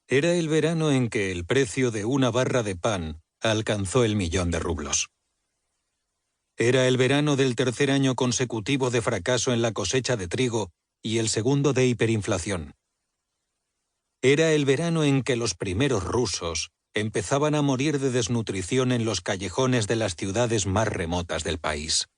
Era el verano en que el precio de una barra de pan alcanzó el 1.000.000 de rublos. Era el verano del tercer año consecutivo de fracaso en la cosecha de trigo y el segundo de hiperinflación. Era el verano en que los primeros rusos empezaban a morir de desnutrición en los callejones de las ciudades más remotas del país.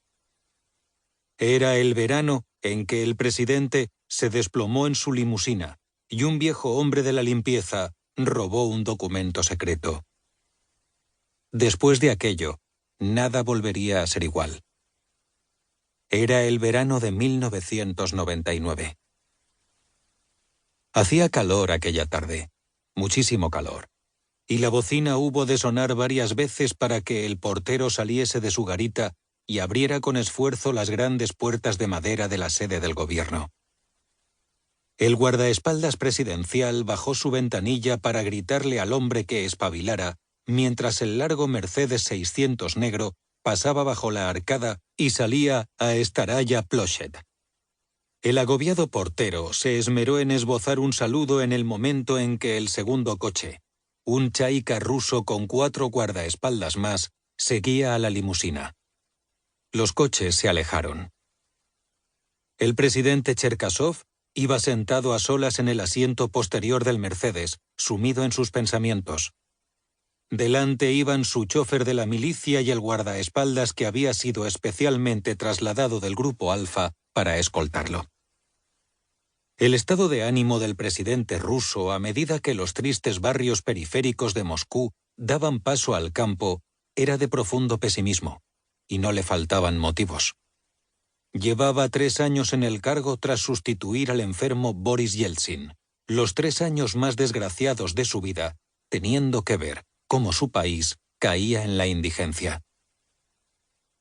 Era el verano en que el presidente se desplomó en su limusina y un viejo hombre de la limpieza robó un documento secreto. Después de aquello, nada volvería a ser igual. Era el verano de 1999. Hacía calor aquella tarde, muchísimo calor, y la bocina hubo de sonar varias veces para que el portero saliese de su garita y abriera con esfuerzo las grandes puertas de madera de la sede del gobierno. El guardaespaldas presidencial bajó su ventanilla para gritarle al hombre que espabilara, mientras el largo Mercedes 600 negro pasaba bajo la arcada y salía a Staraya Ploshet. El agobiado portero se esmeró en esbozar un saludo en el momento en que el segundo coche, un Chaika ruso con 4 guardaespaldas más, seguía a la limusina. Los coches se alejaron. El presidente Cherkasov iba sentado a solas en el asiento posterior del Mercedes, sumido en sus pensamientos. Delante iban su chofer de la milicia y el guardaespaldas que había sido especialmente trasladado del Grupo Alfa para escoltarlo. El estado de ánimo del presidente ruso a medida que los tristes barrios periféricos de Moscú daban paso al campo era de profundo pesimismo, y no le faltaban motivos. Llevaba 3 años en el cargo tras sustituir al enfermo Boris Yeltsin, los 3 años más desgraciados de su vida, teniendo que ver cómo su país caía en la indigencia.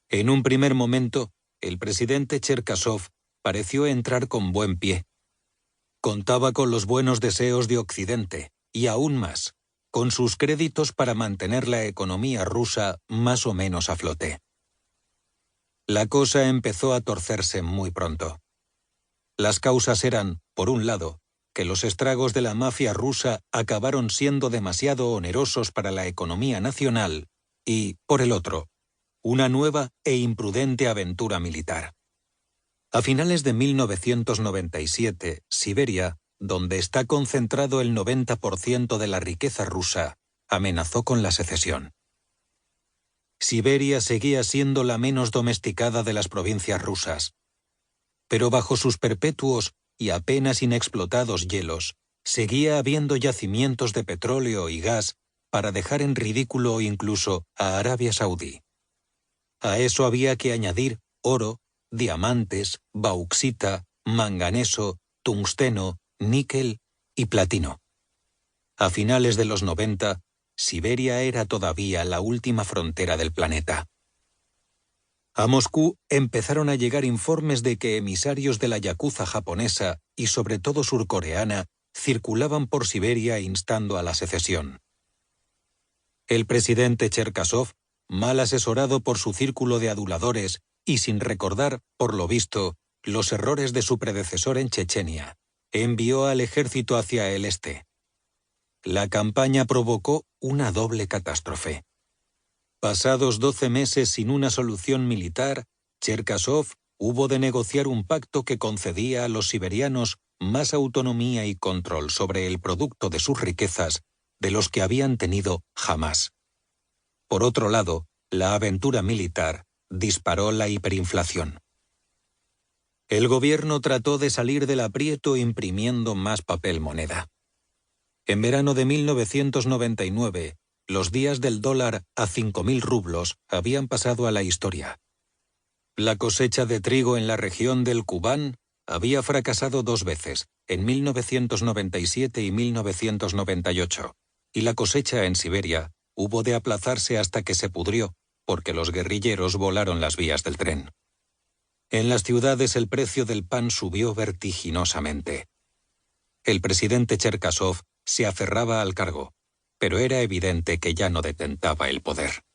En un primer momento, el presidente Cherkasov pareció entrar con buen pie. Contaba con los buenos deseos de Occidente, y aún más, con sus créditos para mantener la economía rusa más o menos a flote. La cosa empezó a torcerse muy pronto. Las causas eran, por un lado, que los estragos de la mafia rusa acabaron siendo demasiado onerosos para la economía nacional y, por el otro, una nueva e imprudente aventura militar. A finales de 1997, Siberia, donde está concentrado el 90% de la riqueza rusa, amenazó con la secesión. Siberia seguía siendo la menos domesticada de las provincias rusas, pero bajo sus perpetuos y apenas inexplotados hielos, seguía habiendo yacimientos de petróleo y gas para dejar en ridículo incluso a Arabia Saudí. A eso había que añadir oro, diamantes, bauxita, manganeso, tungsteno, níquel y platino. A finales de los 90, Siberia era todavía la última frontera del planeta. A Moscú empezaron a llegar informes de que emisarios de la yakuza japonesa y sobre todo surcoreana circulaban por Siberia instando a la secesión. El presidente Cherkasov, mal asesorado por su círculo de aduladores y sin recordar, por lo visto, los errores de su predecesor en Chechenia, envió al ejército hacia el este. La campaña provocó una doble catástrofe. Pasados 12 meses sin una solución militar, Cherkasov hubo de negociar un pacto que concedía a los siberianos más autonomía y control sobre el producto de sus riquezas de los que habían tenido jamás. Por otro lado, la aventura militar disparó la hiperinflación. El gobierno trató de salir del aprieto imprimiendo más papel moneda. En verano de 1999, los días del dólar a 5.000 rublos habían pasado a la historia. La cosecha de trigo en la región del Kubán había fracasado 2 veces, en 1997 y 1998, y la cosecha en Siberia hubo de aplazarse hasta que se pudrió, porque los guerrilleros volaron las vías del tren. En las ciudades el precio del pan subió vertiginosamente. El presidente Cherkasov se aferraba al cargo, pero era evidente que ya no detentaba el poder.